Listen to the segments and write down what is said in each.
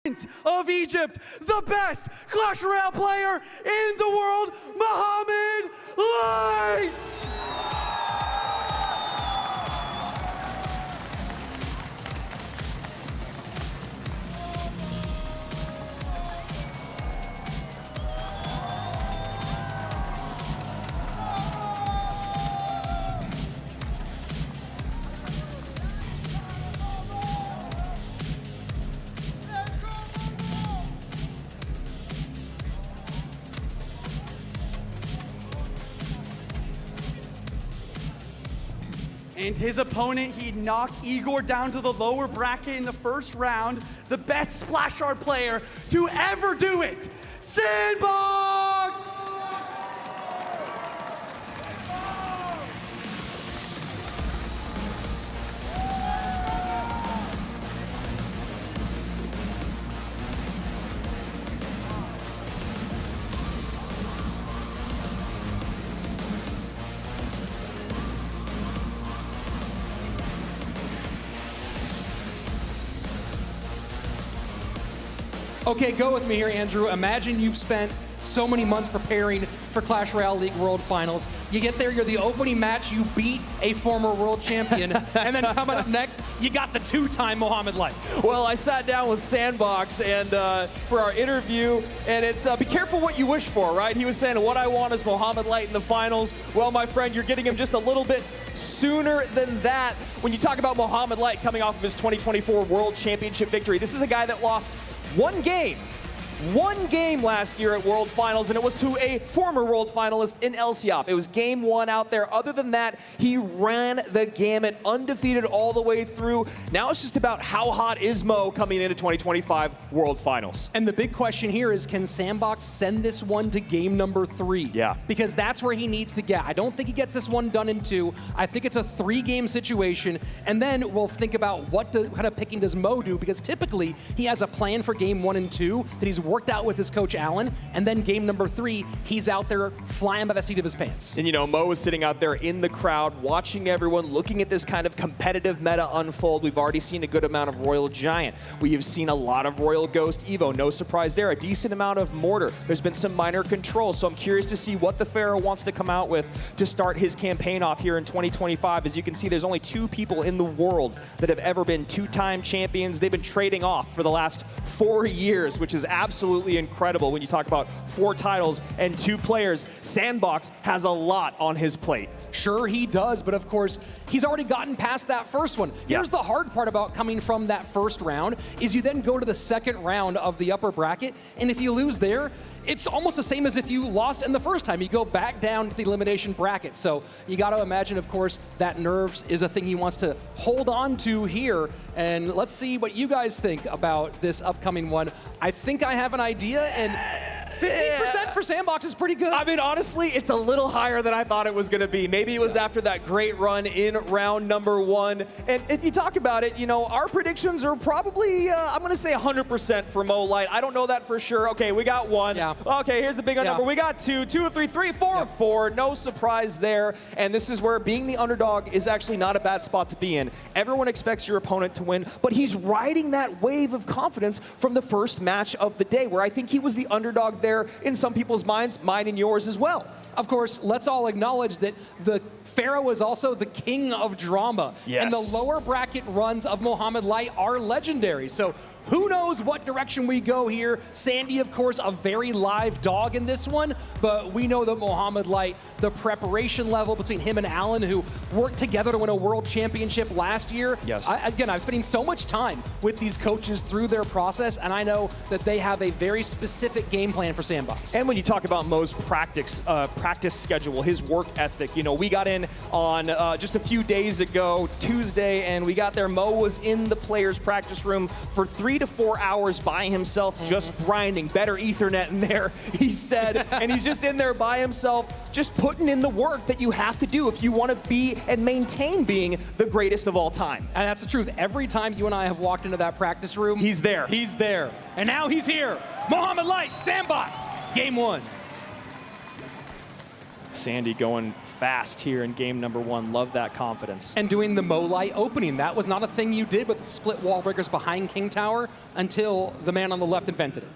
of Egypt, the best Clash Royale player in the world, Mohamed Light! And his opponent, he knocked Igor down to the lower bracket in the first round. The best Splash Art player to ever do it, Sandbox! Okay, go with me here, Andrew. Imagine you've spent so many months preparing for Clash Royale League World Finals. You get there, you're the opening match, you beat a former world champion, and then coming up next, you got the two-time Mohamed Light. Well, I sat down with Sandbox and for our interview, and it's be careful what you wish for, right? He was saying, what I want is Mohamed Light in the finals. Well, my friend, you're getting him just a little bit sooner than that. When you talk about Mohamed Light coming off of his 2024 World Championship victory, this is a guy that lost one game last year at World Finals, and it was to a former World Finalist in LCOP. It was game one out there. Other than that, he ran the gamut, undefeated all the way through. Now it's just about how hot is Mo coming into 2025 World Finals. And the big question here is, can Sandbox send this one to game number 3? Yeah. Because that's where he needs to get. I don't think he gets this one done in 2. I think it's a 3-game situation, and then we'll think about what kind of picking does Mo do, because typically he has a plan for game 1 and 2 that he's worked out with his coach Alan, and then game number 3, he's out there flying by the seat of his pants. And you know, Mo is sitting out there in the crowd, watching everyone, looking at this kind of competitive meta unfold. We've already seen a good amount of Royal Giant. We have seen a lot of Royal Ghost Evo, no surprise there. A decent amount of Mortar. There's been some minor controls, so I'm curious to see what the Pharaoh wants to come out with to start his campaign off here in 2025. As you can see, there's only 2 people in the world that have ever been 2-time champions. They've been trading off for the last 4 years, which is absolutely incredible when you talk about 4 titles and 2 players. Sandbox has a lot on his plate. Sure he does, but of course, he's already gotten past that first one. Here's the hard part about coming from that first round, is you then go to the second round of the upper bracket, and if you lose there, it's almost the same as if you lost in the first time. You go back down to the elimination bracket. So you got to imagine, of course, that nerves is a thing he wants to hold on to here. And let's see what you guys think about this upcoming one. I think I have an idea, and 50% for Sandbox is pretty good. I mean, honestly, it's a little higher than I thought it was going to be. Maybe it was after that great run in round number 1. And if you talk about it, you know, our predictions are probably, I'm going to say 100% for Mo Light. I don't know that for sure. Okay, we got 1. Yeah. Okay, here's the bigger number. We got 2, 2 of 3, 3, 4 of 4. No surprise there. And this is where being the underdog is actually not a bad spot to be in. Everyone expects your opponent to win, but he's riding that wave of confidence from the first match of the day, where I think he was the underdog there in some people's minds, mine and yours as well. Of course, let's all acknowledge that the Pharaoh is also the king of drama. Yes. And the lower bracket runs of Mohamed Light are legendary. So who knows what direction we go here. Sandy, of course, a very live dog in this one, but we know that Mohamed Light, the preparation level between him and Alan, who worked together to win a world championship last year. Yes. Again, I'm spending so much time with these coaches through their process, and I know that they have a very specific game plan for Sandbox. And when you talk about Mo's practice schedule, his work ethic, you know, we got in on just a few days ago, Tuesday, and we got there. Mo was in the players' practice room for 3 to 4 hours by himself, just grinding. Better Ethernet in there, he said. And he's just in there by himself, just putting in the work that you have to do if you want to be and maintain being the greatest of all time. And that's the truth. Every time you and I have walked into that practice room, he's there. He's there. And now he's here. Mohamed Light, Sandbox, game 1. Sandy going fast here in game number 1. Love that confidence. And doing the Mo Light opening. That was not a thing you did with split wall breakers behind King Tower until the man on the left invented it.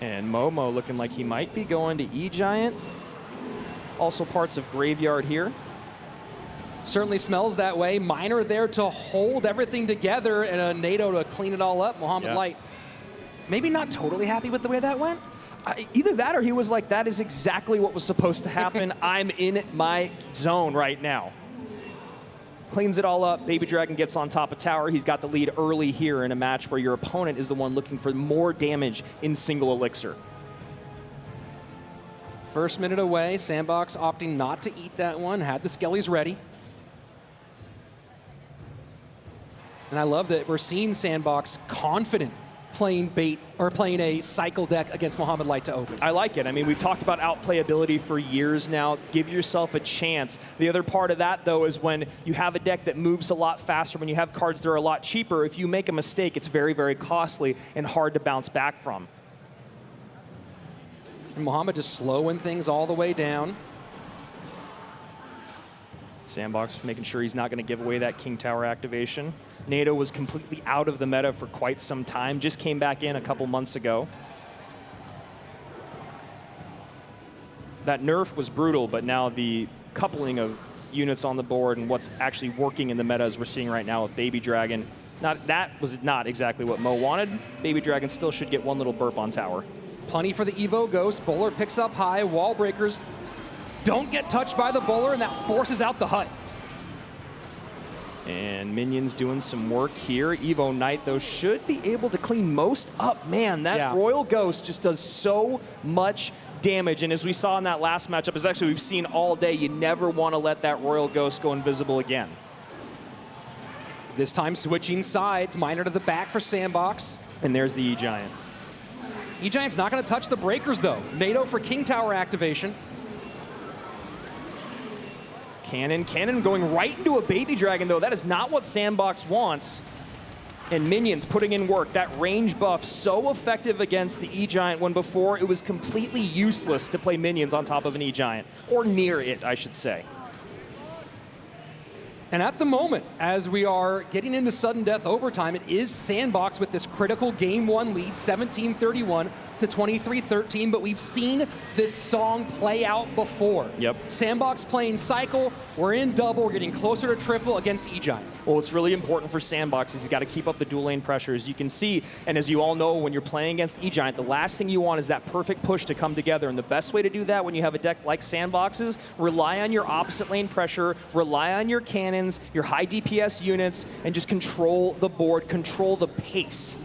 And Momo looking like he might be going to E-Giant. Also parts of Graveyard here. Certainly smells that way. Miner there to hold everything together, and a NATO to clean it all up. Mohamed Light, maybe not totally happy with the way that went. Either that or he was like, that is exactly what was supposed to happen. I'm in my zone right now. Cleans it all up. Baby Dragon gets on top of tower. He's got the lead early here in a match where your opponent is the one looking for more damage in single elixir. First minute away. Sandbox opting not to eat that one. Had the skellies ready. And I love that we're seeing Sandbox confident playing bait or playing a cycle deck against Mohamed Light to open. I like it. I mean, we've talked about outplayability for years now. Give yourself a chance. The other part of that, though, is when you have a deck that moves a lot faster, when you have cards that are a lot cheaper, if you make a mistake, it's very, very costly and hard to bounce back from. And Mohamed just slowing things all the way down. Sandbox making sure he's not going to give away that King Tower activation. NATO was completely out of the meta for quite some time, just came back in a couple months ago. That nerf was brutal, but now the coupling of units on the board and what's actually working in the meta as we're seeing right now with Baby Dragon, that was not exactly what Mo wanted. Baby Dragon still should get one little burp on tower. Plenty for the Evo Ghost. Bowler picks up high. Wall breakers don't get touched by the bowler, and that forces out the hut. And Minions doing some work here. Evo Knight, though, should be able to clean most up. Man, that Royal Ghost just does so much damage. And as we saw in that last matchup, as actually we've seen all day, you never want to let that Royal Ghost go invisible again. This time switching sides. Miner to the back for Sandbox. And there's the E-Giant. E-Giant's not going to touch the breakers, though. NATO for King Tower activation. Cannon going right into a Baby Dragon, though. That is not what Sandbox wants. And Minions putting in work. That range buff so effective against the E-Giant when before it was completely useless to play Minions on top of an E-Giant. Or near it, I should say. And at the moment, as we are getting into sudden death overtime, it is Sandbox with this critical game 1 lead, 17-31 to 23-13, but we've seen this song play out before. Yep. Sandbox playing cycle, we're in double, we're getting closer to triple against E-Giant. Well, what's really important for Sandbox is he's got to keep up the dual lane pressure. As you can see, and as you all know, when you're playing against E-Giant, the last thing you want is that perfect push to come together. And the best way to do that when you have a deck like Sandbox's, rely on your opposite lane pressure, rely on your cannons, your high DPS units, and just control the board, control the pace.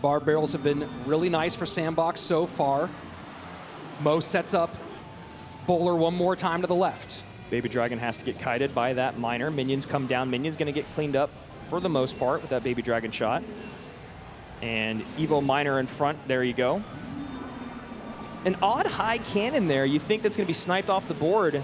Bar barrels have been really nice for Sandbox so far. Mo sets up Bowler one more time to the left. Baby Dragon has to get kited by that Miner. Minions come down. Minions going to get cleaned up for the most part with that Baby Dragon shot. And Evo Miner in front. There you go. An odd high cannon there. You think that's going to be sniped off the board.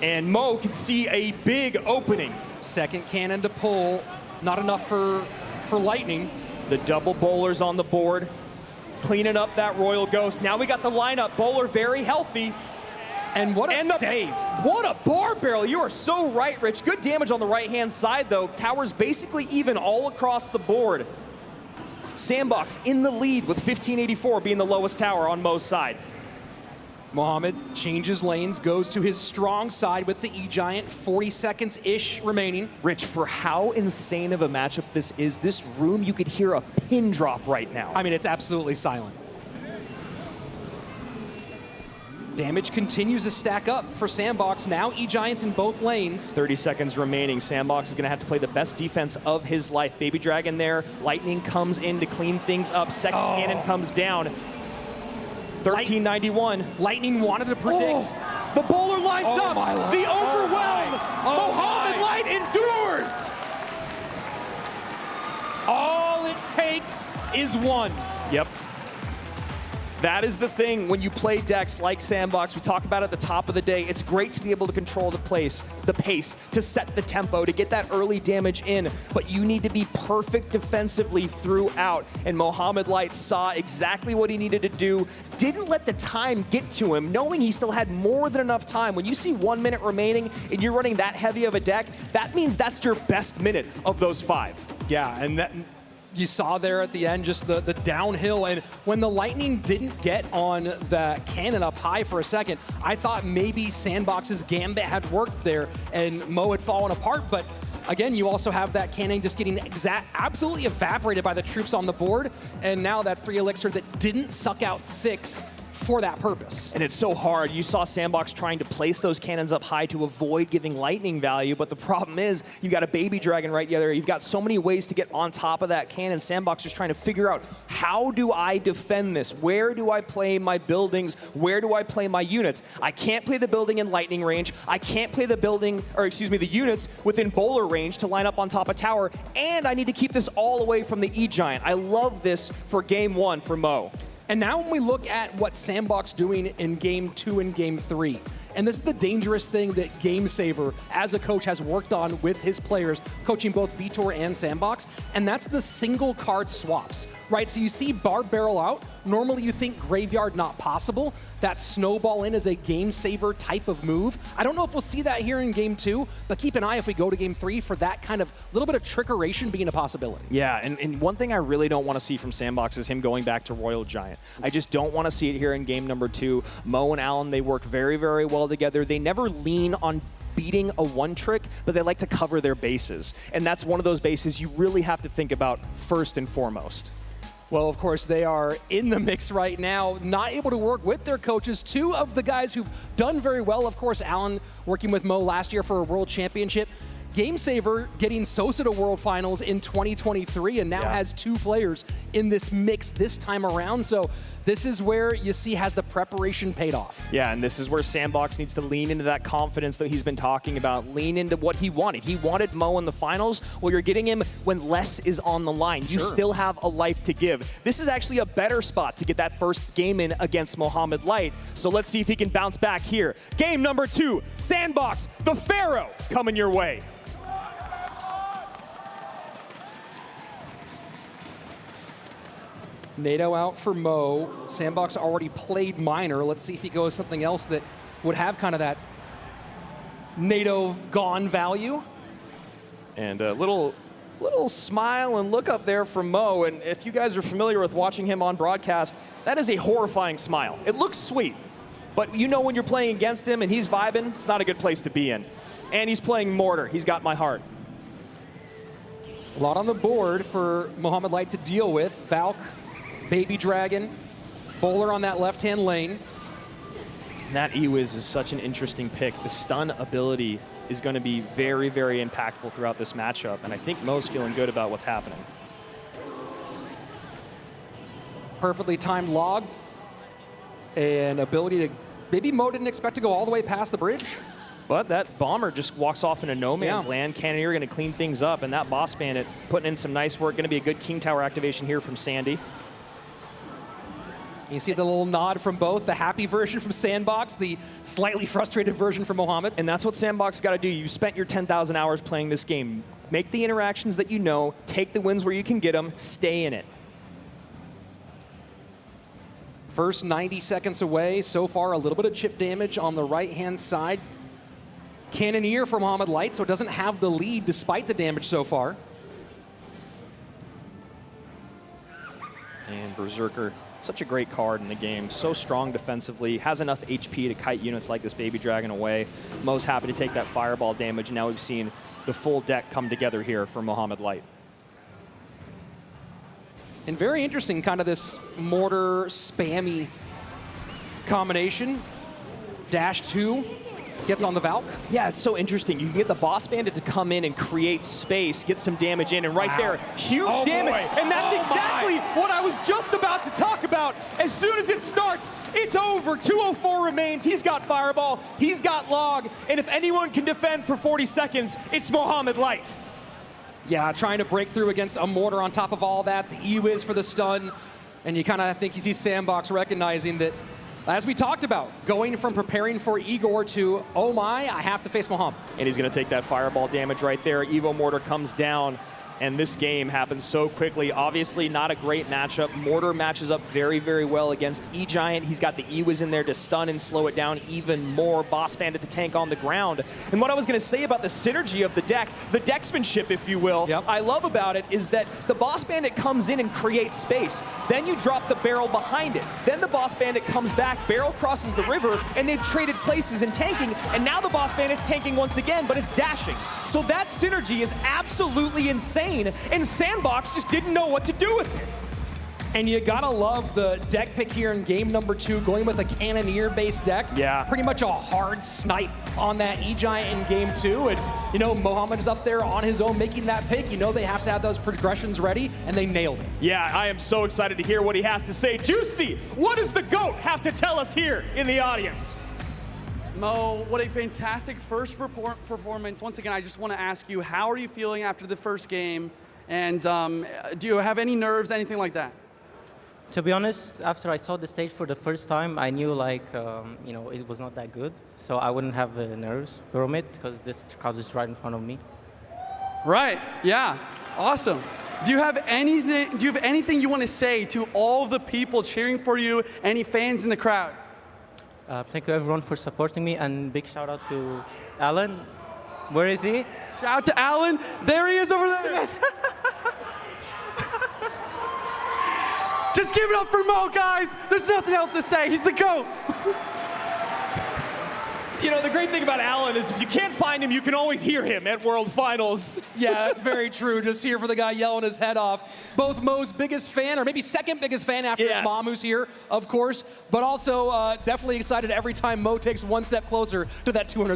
And Mo can see a big opening. Second cannon to pull. Not enough for Lightning. The double bowlers on the board. Cleaning up that Royal Ghost. Now we got the lineup. Bowler very healthy. And what a save. What a bar barrel. You are so right, Rich. Good damage on the right-hand side, though. Tower's basically even all across the board. Sandbox in the lead with 1584 being the lowest tower on Mo's side. Mohamed changes lanes, goes to his strong side with the E-Giant. 40 seconds-ish remaining. Rich, for how insane of a matchup this is, this room, you could hear a pin drop right now. I mean, it's absolutely silent. Damage continues to stack up for Sandbox. Now E-Giants in both lanes. 30 seconds remaining. Sandbox is going to have to play the best defense of his life. Baby Dragon there. Lightning comes in to clean things up. Second cannon comes down. 1391. Lightning wanted to predict. Oh, the bowler lines up. The overwhelm. Mohamed Light endures. All it takes is one. Yep. That is the thing when you play decks like Sandbox. We talked about it at the top of the day. It's great to be able to control the pace, to set the tempo, to get that early damage in, but you need to be perfect defensively throughout. And Mohamed Light saw exactly what he needed to do, didn't let the time get to him, knowing he still had more than enough time. When you see 1 minute remaining and you're running that heavy of a deck, that means that's your best minute of those 5. Yeah, and that, you saw there at the end just the downhill, and when the Lightning didn't get on the cannon up high for a second, I thought maybe Sandbox's gambit had worked there and Mo had fallen apart, but again, you also have that cannon just getting absolutely evaporated by the troops on the board, and now that 3 elixir that didn't suck out 6 for that purpose. And it's so hard. You saw Sandbox trying to place those cannons up high to avoid giving lightning value, but the problem is you've got a baby dragon right there. You've got so many ways to get on top of that cannon. Sandbox is trying to figure out, how do I defend this? Where do I play my buildings? Where do I play my units? I can't play the building in lightning range. I can't play the the units within bowler range to line up on top of tower, and I need to keep this all away from the E-Giant. I love this for game 1 for Mo. And now when we look at what Sandbox doing in game 2 and game 3, and this is the dangerous thing that Game Saver, as a coach, has worked on with his players, coaching both Vitor and Sandbox, and that's the single card swaps, right? So you see Barb Barrel out, normally you think Graveyard not possible, that Snowball in is a Game Saver type of move. I don't know if we'll see that here in game 2, but keep an eye if we go to game 3 for that kind of little bit of trickeration being a possibility. Yeah, and one thing I really don't want to see from Sandbox is him going back to Royal Giant. I just don't want to see it here in game number 2. Mo and Alan, they work very, very well together. They never lean on beating a one trick, but they like to cover their bases. And that's one of those bases you really have to think about first and foremost. Well, of course, they are in the mix right now, not able to work with their coaches. 2 of the guys who've done very well, of course, Alan working with Mo last year for a World Championship. Game Saver getting Sosa to World Finals in 2023 and now has 2 players in this mix this time around. So this is where you see has the preparation paid off. Yeah, and this is where Sandbox needs to lean into that confidence that he's been talking about, lean into what he wanted. He wanted Mo in the finals. Well, you're getting him when less is on the line. You still have a life to give. This is actually a better spot to get that first game in against Mohamed Light. So let's see if he can bounce back here. Game number 2, Sandbox, the Pharaoh, coming your way. NATO out for Mo. Sandbox already played Miner. Let's see if he goes something else that would have kind of that NATO gone value. And a little smile and look up there from Mo. And if you guys are familiar with watching him on broadcast, that is a horrifying smile. It looks sweet, but you know when you're playing against him and he's vibing, it's not a good place to be in. And he's playing Mortar. He's got my heart. A lot on the board for Mohamed Light to deal with. Valk, Baby Dragon, Bowler on that left-hand lane. And that Ewiz is such an interesting pick. The stun ability is going to be very, very impactful throughout this matchup, and I think Mo's feeling good about what's happening. Perfectly timed log, and ability to, maybe Mo didn't expect to go all the way past the bridge. But that Bomber just walks off into no man's land. Cannoneer going to clean things up, and that Boss Bandit putting in some nice work. Going to be a good King Tower activation here from Sandy. You see the little nod from both, the happy version from Sandbox, the slightly frustrated version from Mohamed. And that's what Sandbox got to do. You spent your 10,000 hours playing this game. Make the interactions that you know, take the wins where you can get them, stay in it. First 90 seconds away. So far, a little bit of chip damage on the right-hand side. Cannoneer for Mohamed Light, so it doesn't have the lead despite the damage so far. And Berserker, such a great card in the game. So strong defensively, has enough HP to kite units like this Baby Dragon away. Mo's happy to take that fireball damage, and now we've seen the full deck come together here for Mohamed Light. And very interesting, kind of this Mortar spammy combination. Dash 2 gets on the Valk. Yeah, it's so interesting. You can get the Boss Bandit to come in and create space, get some damage in, and right there, huge damage. Boy. And that's exactly what I was just about to talk about. As soon as it starts, it's over. 204 remains. He's got Fireball. He's got Log. And if anyone can defend for 40 seconds, it's Mohamed Light. Yeah, trying to break through against a Mortar on top of all that. The E-Wiz for the stun. And you kind of think you see Sandbox recognizing that, as we talked about, going from preparing for Igor to, oh my, I have to face Mohamed. And he's going to take that fireball damage right there. Evo Mortar comes down, and this game happens so quickly. Obviously, not a great matchup. Mortar matches up very, very well against E-Giant. He's got the Ewas in there to stun and slow it down even more. Boss Bandit to tank on the ground. And what I was going to say about the synergy of the deck, the decksmanship, if you will, I love about it is that the Boss Bandit comes in and creates space. Then you drop the barrel behind it. Then the Boss Bandit comes back, barrel crosses the river, and they've traded places in tanking, and now the Boss Bandit's tanking once again, but it's dashing. So that synergy is absolutely insane. And Sandbox just didn't know what to do with it. And you gotta love the deck pick here in game number 2, going with a Cannoneer-based deck. Yeah. Pretty much a hard snipe on that E-Giant in game 2. And, you know, Mohamed is up there on his own making that pick. You know they have to have those progressions ready, and they nailed it. Yeah, I am so excited to hear what he has to say. Juicy, what does the GOAT have to tell us here in the audience? Mo, what a fantastic first performance. Once again, I just want to ask you, how are you feeling after the first game? And do you have any nerves, anything like that? To be honest, after I saw the stage for the first time, I knew like, you know, it was not that good. So I wouldn't have nerves from it because this crowd is right in front of me. Right, yeah, awesome. Do you have anything you want to say to all of the people cheering for you, any fans in the crowd? Thank you everyone for supporting me, and big shout out to Alan. Where is he? Shout out to Alan. There he is over there. Just give it up for Mo, guys. There's nothing else to say. He's the GOAT. You know, the great thing about Alan is if you can't find him, you can always hear him at World Finals. Yeah, that's very true. Just here for the guy yelling his head off. Both Mo's biggest fan, or maybe second biggest fan after his mom, who's here, of course, but also definitely excited every time Mo takes one step closer to that 200,000.